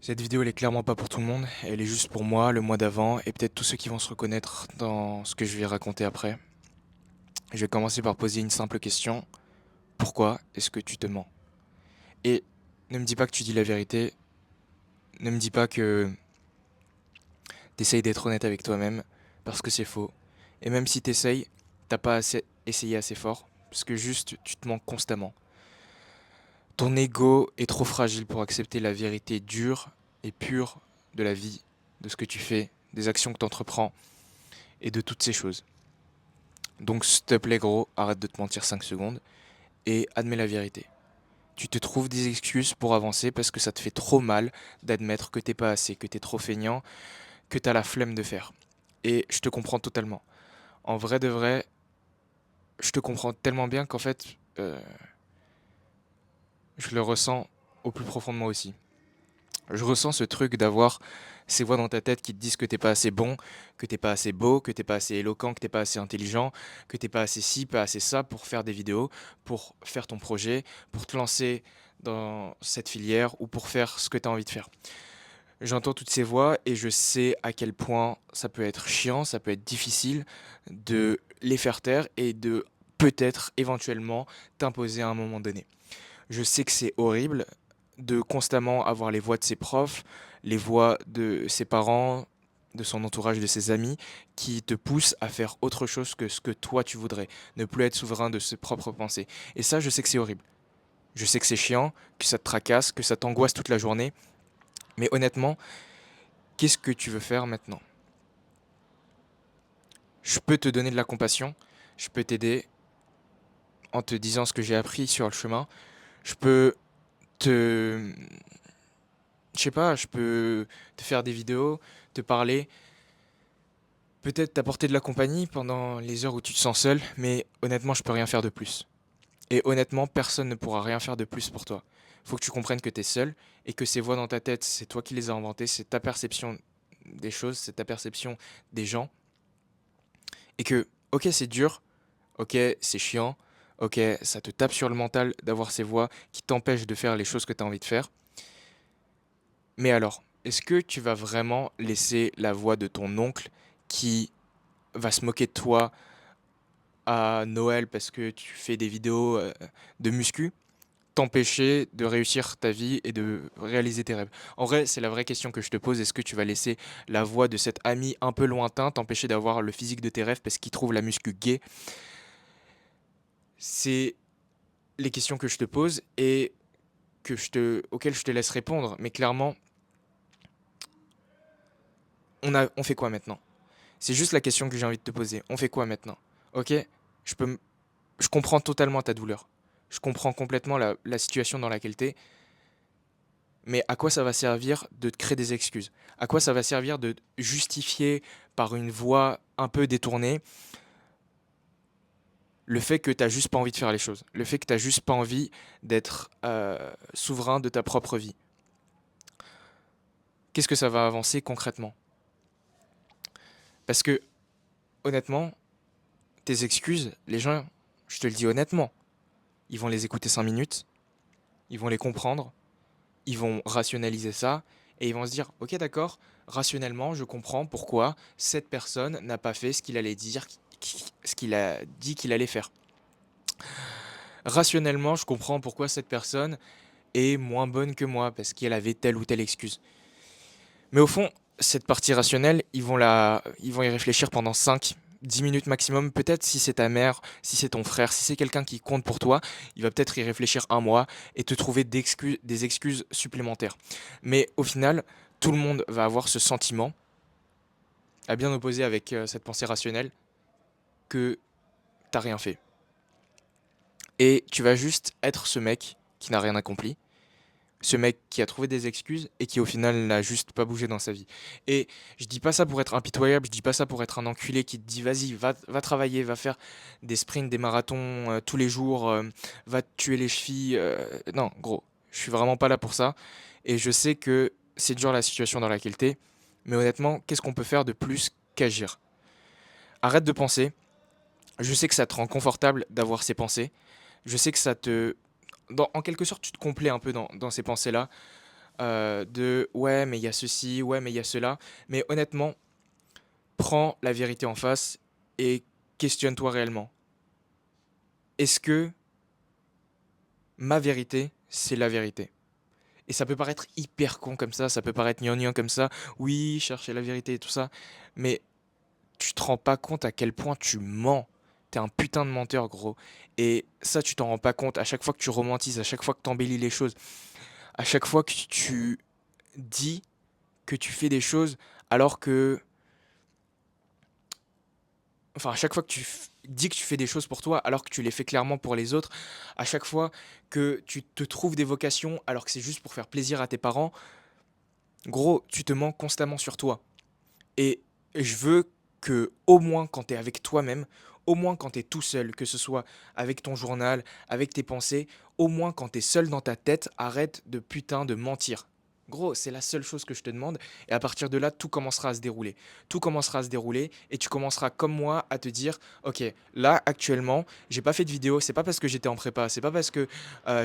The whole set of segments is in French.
Cette vidéo, elle est clairement pas pour tout le monde. Elle est juste pour moi, le mois d'avant, et peut-être tous ceux qui vont se reconnaître dans ce que je vais raconter après. Je vais commencer par poser une simple question. Pourquoi est-ce que tu te mens? Et ne me dis pas que tu dis la vérité. Ne me dis pas que t'essayes d'être honnête avec toi-même, parce que c'est faux. Et même si t'essayes, t'as pas essayé assez fort, parce que juste, tu te mens constamment. Ton ego est trop fragile pour accepter la vérité dure et pure de la vie, de ce que tu fais, des actions que tu entreprends et de toutes ces choses. Donc s'il te plaît gros, arrête de te mentir 5 secondes et admets la vérité. Tu te trouves des excuses pour avancer parce que ça te fait trop mal d'admettre que t'es pas assez, que t'es trop feignant, que t'as la flemme de faire. Et je te comprends totalement. En vrai de vrai, je te comprends tellement bien qu'en fait, je le ressens au plus profond de moi aussi. Je ressens ce truc d'avoir ces voix dans ta tête qui te disent que t'es pas assez bon, que t'es pas assez beau, que t'es pas assez éloquent, que t'es pas assez intelligent, que t'es pas assez ci, pas assez ça pour faire des vidéos, pour faire ton projet, pour te lancer dans cette filière ou pour faire ce que t'as envie de faire. J'entends toutes ces voix et je sais à quel point ça peut être chiant, ça peut être difficile de les faire taire et de peut-être éventuellement t'imposer à un moment donné. Je sais que c'est horrible de constamment avoir les voix de ses profs, les voix de ses parents, de son entourage, de ses amis, qui te poussent à faire autre chose que ce que toi tu voudrais, ne plus être souverain de ses propres pensées. Et ça, je sais que c'est horrible. Je sais que c'est chiant, que ça te tracasse, que ça t'angoisse toute la journée. Mais honnêtement, qu'est-ce que tu veux faire maintenant? Je peux te donner de la compassion, je peux t'aider en te disant ce que j'ai appris sur le chemin, je peux te je sais pas, je peux te faire des vidéos, te parler, peut-être t'apporter de la compagnie pendant les heures où tu te sens seul, mais honnêtement, je peux rien faire de plus. Et honnêtement, personne ne pourra rien faire de plus pour toi. Faut que tu comprennes que t'es seul et que ces voix dans ta tête, c'est toi qui les as inventées, c'est ta perception des choses, c'est ta perception des gens. Et que, ok, c'est dur, ok, c'est chiant, ok, ça te tape sur le mental d'avoir ces voix qui t'empêchent de faire les choses que tu as envie de faire. Mais alors, est-ce que tu vas vraiment laisser la voix de ton oncle qui va se moquer de toi à Noël parce que tu fais des vidéos de muscu t'empêcher de réussir ta vie et de réaliser tes rêves? En vrai, c'est la vraie question que je te pose. Est-ce que tu vas laisser la voix de cet ami un peu lointain t'empêcher d'avoir le physique de tes rêves parce qu'il trouve la muscu gay? C'est les questions que je te pose et auxquelles je te laisse répondre. Mais clairement, on fait quoi maintenant? C'est juste la question que j'ai envie de te poser. On fait quoi maintenant? Ok, je peux, je comprends totalement ta douleur. Je comprends complètement la situation dans laquelle t'es. Mais à quoi ça va servir de te créer des excuses? À quoi ça va servir de justifier par une voix un peu détournée le fait que t'as juste pas envie de faire les choses? Le fait que t'as juste pas envie d'être souverain de ta propre vie? Qu'est-ce que ça va avancer concrètement? Parce que, honnêtement, tes excuses, les gens, je te le dis honnêtement, ils vont les écouter 5 minutes, ils vont les comprendre, ils vont rationaliser ça, et ils vont se dire, ok d'accord, rationnellement, je comprends pourquoi cette personne n'a pas fait ce qu'il allait dire, ce qu'il a dit qu'il allait faire. Rationnellement, je comprends pourquoi cette personne est moins bonne que moi, parce qu'elle avait telle ou telle excuse. Mais au fond, cette partie rationnelle, ils vont y réfléchir pendant 5, 10 minutes maximum. Peut-être si c'est ta mère, si c'est ton frère, si c'est quelqu'un qui compte pour toi, il va peut-être y réfléchir un mois et te trouver des excuses supplémentaires. Mais au final, tout le monde va avoir ce sentiment, à bien opposer avec cette pensée rationnelle, que t'as rien fait. Et tu vas juste être ce mec qui n'a rien accompli, ce mec qui a trouvé des excuses et qui au final n'a juste pas bougé dans sa vie. Et je dis pas ça pour être impitoyable, je dis pas ça pour être un enculé qui te dit vas-y, va travailler, va faire des sprints, des marathons tous les jours, va te tuer les chevilles. Non, gros, je suis vraiment pas là pour ça. Et je sais que c'est dur la situation dans laquelle t'es, mais honnêtement, qu'est-ce qu'on peut faire de plus qu'agir? Arrête de penser. Je sais que ça te rend confortable d'avoir ces pensées. Je sais que ça te... en quelque sorte, tu te complais un peu dans ces pensées-là de ouais, mais il y a ceci, ouais, mais il y a cela. Mais honnêtement, prends la vérité en face et questionne-toi réellement. Est-ce que ma vérité, c'est la vérité? Et ça peut paraître hyper con comme ça peut paraître gnangnan comme ça. Oui, chercher la vérité et tout ça. Mais tu te rends pas compte à quel point tu mens. T'es un putain de menteur, gros. Et ça, tu t'en rends pas compte à chaque fois que tu romantises, à chaque fois que tu embellis les choses, à chaque fois que tu dis que tu fais des choses alors que... Enfin, à chaque fois que dis que tu fais des choses pour toi alors que tu les fais clairement pour les autres, à chaque fois que tu te trouves des vocations alors que c'est juste pour faire plaisir à tes parents, gros, tu te mens constamment sur toi. Et je veux que, au moins quand tu es avec toi-même, au moins quand tu es tout seul, que ce soit avec ton journal, avec tes pensées, au moins quand tu es seul dans ta tête, arrête de putain de mentir. Gros, c'est la seule chose que je te demande. Et à partir de là, tout commencera à se dérouler. Tout commencera à se dérouler et tu commenceras comme moi à te dire, ok, là actuellement, j'ai pas fait de vidéo. C'est pas parce que j'étais en prépa. C'est pas parce que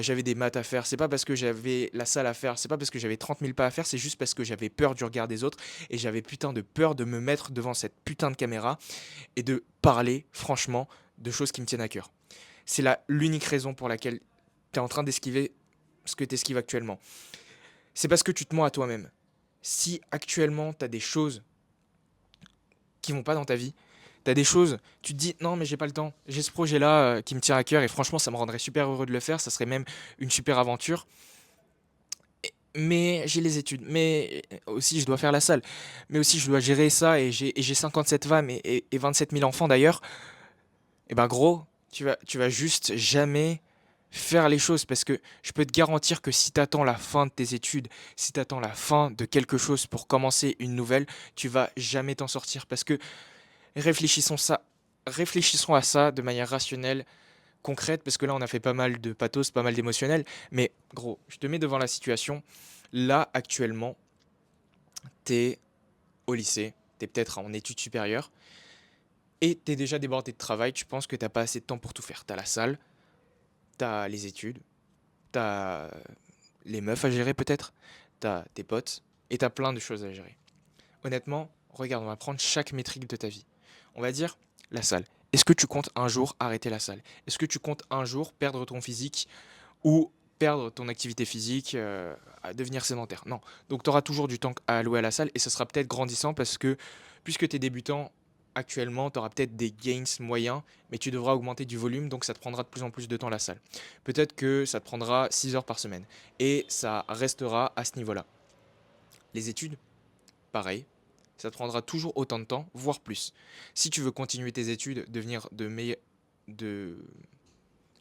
j'avais des maths à faire. C'est pas parce que j'avais la salle à faire. C'est pas parce que j'avais 30 000 pas à faire. C'est juste parce que j'avais peur du regard des autres et j'avais putain de peur de me mettre devant cette putain de caméra et de parler franchement de choses qui me tiennent à cœur. C'est l'unique raison pour laquelle tu es en train d'esquiver ce que tu esquives actuellement. C'est parce que tu te mens à toi-même. Si actuellement tu as des choses qui vont pas dans ta vie, tu as des choses, tu te dis non mais j'ai pas le temps, j'ai ce projet là qui me tient à cœur et franchement ça me rendrait super heureux de le faire, ça serait même une super aventure, mais j'ai les études, mais aussi je dois faire la salle, mais aussi je dois gérer ça et j'ai 57 femmes et 27 000 enfants d'ailleurs, et ben gros, tu vas juste jamais faire les choses parce que je peux te garantir que si tu attends la fin de tes études, si tu attends la fin de quelque chose pour commencer une nouvelle, tu vas jamais t'en sortir parce que réfléchissons ça, réfléchissons à ça de manière rationnelle, concrète, parce que là on a fait pas mal de pathos, pas mal d'émotionnel, mais gros, je te mets devant la situation. Là actuellement, t'es au lycée, t'es peut-être en études supérieures, et t'es déjà débordé de travail, tu penses que t'as pas assez de temps pour tout faire. T'as la salle, t'as les études, t'as les meufs à gérer peut-être, t'as tes potes, et t'as plein de choses à gérer. Honnêtement, regarde, on va prendre chaque métrique de ta vie. On va dire la salle. Est-ce que tu comptes un jour arrêter la salle? Est-ce que tu comptes un jour perdre ton physique ou perdre ton activité physique, à devenir sédentaire? Non. Donc tu auras toujours du temps à allouer à la salle et ce sera peut-être grandissant parce que puisque tu es débutant actuellement, tu auras peut-être des gains moyens, mais tu devras augmenter du volume, donc ça te prendra de plus en plus de temps la salle. Peut-être que ça te prendra 6 heures par semaine et ça restera à ce niveau-là. Les études, pareil, ça te prendra toujours autant de temps, voire plus. Si tu veux continuer tes études, devenir de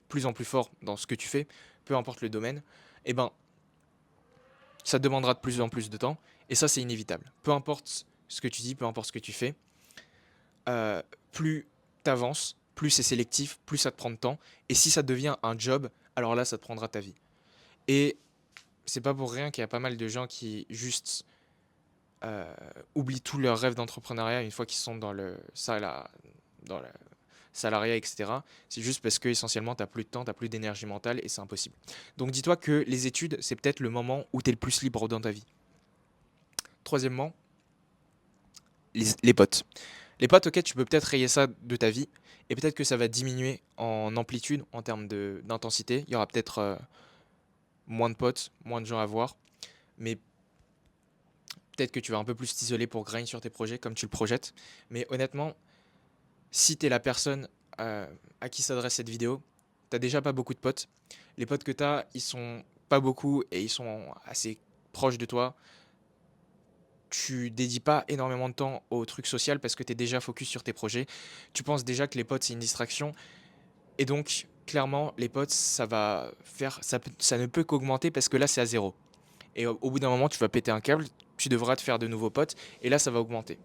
plus en plus fort dans ce que tu fais, peu importe le domaine, eh ben, ça te demandera de plus en plus de temps. Et ça, c'est inévitable. Peu importe ce que tu dis, peu importe ce que tu fais, plus tu avances, plus c'est sélectif, plus ça te prend de temps. Et si ça devient un job, alors là, ça te prendra ta vie. Et c'est pas pour rien qu'il y a pas mal de gens qui juste oublient tous leurs rêves d'entrepreneuriat une fois qu'ils sont dans le salariat, etc. C'est juste parce que essentiellement, tu n'as plus de temps, tu n'as plus d'énergie mentale et c'est impossible. Donc dis-toi que les études, c'est peut-être le moment où tu es le plus libre dans ta vie. Troisièmement, les potes. Les potes, ok, tu peux peut-être rayer ça de ta vie et peut-être que ça va diminuer en amplitude, en termes d'intensité. Il y aura peut-être moins de potes, moins de gens à voir, mais peut-être que tu vas un peu plus t'isoler pour grind sur tes projets comme tu le projettes. Mais honnêtement, si tu es la personne à qui s'adresse cette vidéo, t'as déjà pas beaucoup de potes. Les potes que t'as, ils sont pas beaucoup et ils sont assez proches de toi. Tu dédies pas énormément de temps au truc social parce que tu es déjà focus sur tes projets. Tu penses déjà que les potes c'est une distraction et donc clairement les potes ça ne peut qu'augmenter parce que là c'est à zéro. Et au bout d'un moment tu vas péter un câble, tu devras te faire de nouveaux potes et là ça va augmenter.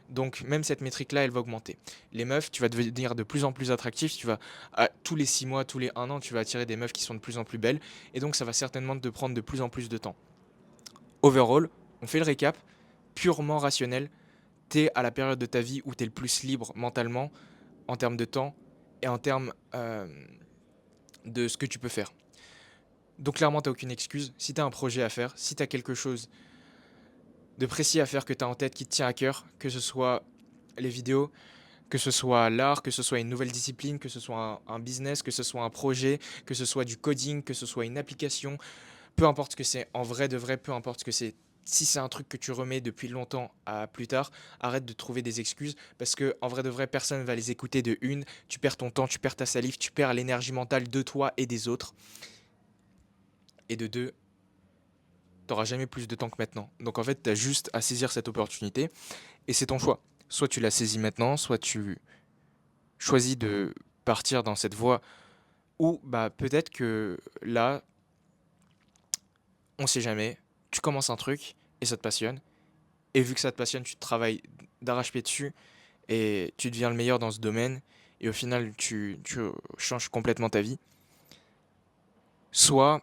Donc même cette métrique-là, elle va augmenter. Les meufs, tu vas devenir de plus en plus attractif. Tous les 6 mois, tous les 1 an, tu vas attirer des meufs qui sont de plus en plus belles. Et donc ça va certainement te prendre de plus en plus de temps. Overall, on fait le récap, purement rationnel. T'es à la période de ta vie où t'es le plus libre mentalement, en termes de temps et en termes de ce que tu peux faire. Donc clairement, t'as aucune excuse. Si t'as un projet à faire, si t'as quelque chose de précis à faire que t'as en tête, qui te tient à cœur, que ce soit les vidéos, que ce soit l'art, que ce soit une nouvelle discipline, que ce soit un business, que ce soit un projet, que ce soit du coding, que ce soit une application, peu importe ce que c'est, en vrai de vrai, peu importe ce que c'est. Si c'est un truc que tu remets depuis longtemps à plus tard, arrête de trouver des excuses parce que en vrai de vrai, personne va les écouter de une. Tu perds ton temps, tu perds ta salive, tu perds l'énergie mentale de toi et des autres. Et de deux, t'auras jamais plus de temps que maintenant. Donc en fait, t'as juste à saisir cette opportunité et c'est ton choix. Soit tu la saisis maintenant, soit tu choisis de partir dans cette voie ou bah peut-être que là, on sait jamais, tu commences un truc et ça te passionne. Et vu que ça te passionne, tu travailles d'arrache-pied dessus et tu deviens le meilleur dans ce domaine. Et au final, tu changes complètement ta vie. Soit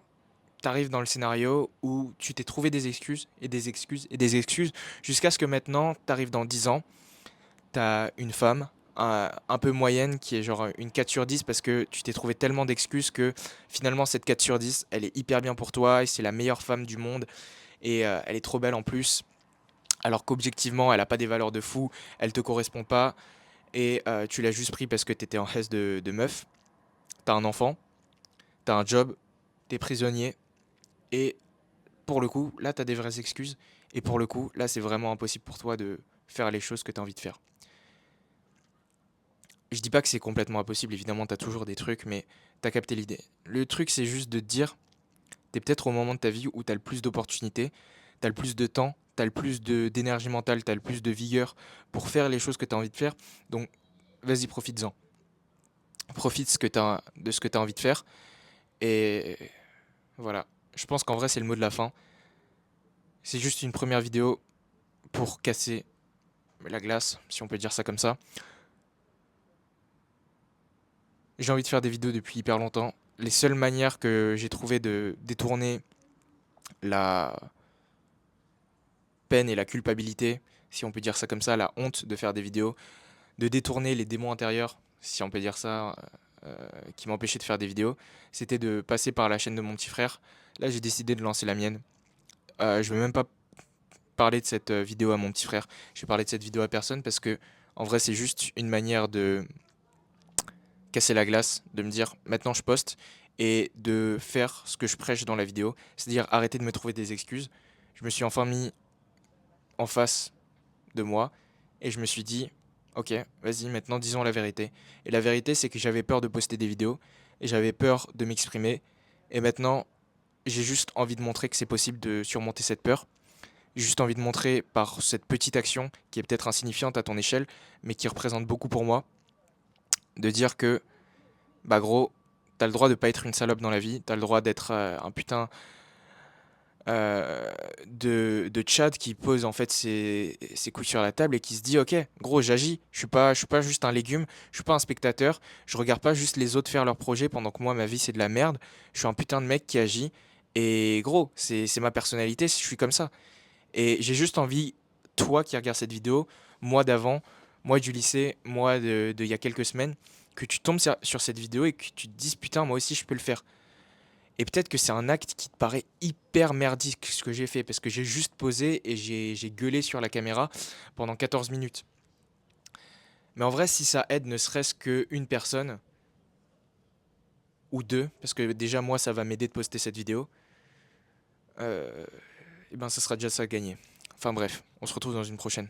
tu arrives dans le scénario où tu t'es trouvé des excuses et des excuses et des excuses jusqu'à ce que maintenant, tu arrives dans 10 ans, tu as une femme un peu moyenne qui est genre une 4 sur 10 parce que tu t'es trouvé tellement d'excuses que finalement cette 4 sur 10 elle est hyper bien pour toi et c'est la meilleure femme du monde et elle est trop belle en plus alors qu'objectivement elle a pas des valeurs de fou, elle te correspond pas et tu l'as juste pris parce que t'étais en hesse de meuf, t'as un enfant, t'as un job, t'es prisonnier et pour le coup là t'as des vraies excuses et pour le coup là c'est vraiment impossible pour toi de faire les choses que t'as envie de faire. Je dis pas que c'est complètement impossible, évidemment t'as toujours des trucs mais t'as capté l'idée. Le truc c'est juste de te dire t'es peut-être au moment de ta vie où t'as le plus d'opportunités, t'as le plus de temps, t'as le plus d'énergie mentale, t'as le plus de vigueur pour faire les choses que t'as envie de faire. Donc vas-y, profites-en. Profite de ce que t'as envie de faire. Et voilà. Je pense qu'en vrai, c'est le mot de la fin. C'est juste une première vidéo pour casser la glace, si on peut dire ça comme ça. J'ai envie de faire des vidéos depuis hyper longtemps. Les seules manières que j'ai trouvé de détourner la peine et la culpabilité, si on peut dire ça comme ça, la honte de faire des vidéos, de détourner les démons intérieurs, si on peut dire ça, qui m'empêchaient de faire des vidéos, c'était de passer par la chaîne de mon petit frère. Là, j'ai décidé de lancer la mienne. Je vais même pas parler de cette vidéo à mon petit frère. Je vais parler de cette vidéo à personne parce que, en vrai, c'est juste une manière de casser la glace, de me dire maintenant je poste et de faire ce que je prêche dans la vidéo, c'est-à-dire arrêter de me trouver des excuses. Je me suis enfin mis en face de moi et je me suis dit ok, vas-y, maintenant disons la vérité. Et la vérité, c'est que j'avais peur de poster des vidéos et j'avais peur de m'exprimer. Et maintenant, j'ai juste envie de montrer que c'est possible de surmonter cette peur. J'ai juste envie de montrer par cette petite action qui est peut-être insignifiante à ton échelle, mais qui représente beaucoup pour moi, de dire que, bah gros, t'as le droit de pas être une salope dans la vie, t'as le droit d'être un putain de Chad qui pose en fait ses couilles sur la table et qui se dit ok gros j'agis, je suis pas juste un légume, je suis pas un spectateur, je regarde pas juste les autres faire leurs projets pendant que moi ma vie c'est de la merde, je suis un putain de mec qui agit et gros c'est ma personnalité, je suis comme ça et j'ai juste envie toi qui regardes cette vidéo, moi d'avant, moi du lycée, moi de il y a quelques semaines que tu tombes sur cette vidéo et que tu te dises putain moi aussi je peux le faire. Et peut-être que c'est un acte qui te paraît hyper merdique ce que j'ai fait, parce que j'ai juste posé et j'ai gueulé sur la caméra pendant 14 minutes. Mais en vrai, si ça aide ne serait-ce qu'une personne, ou deux, parce que déjà moi ça va m'aider de poster cette vidéo, et ben ça sera déjà ça gagné. Enfin bref, on se retrouve dans une prochaine.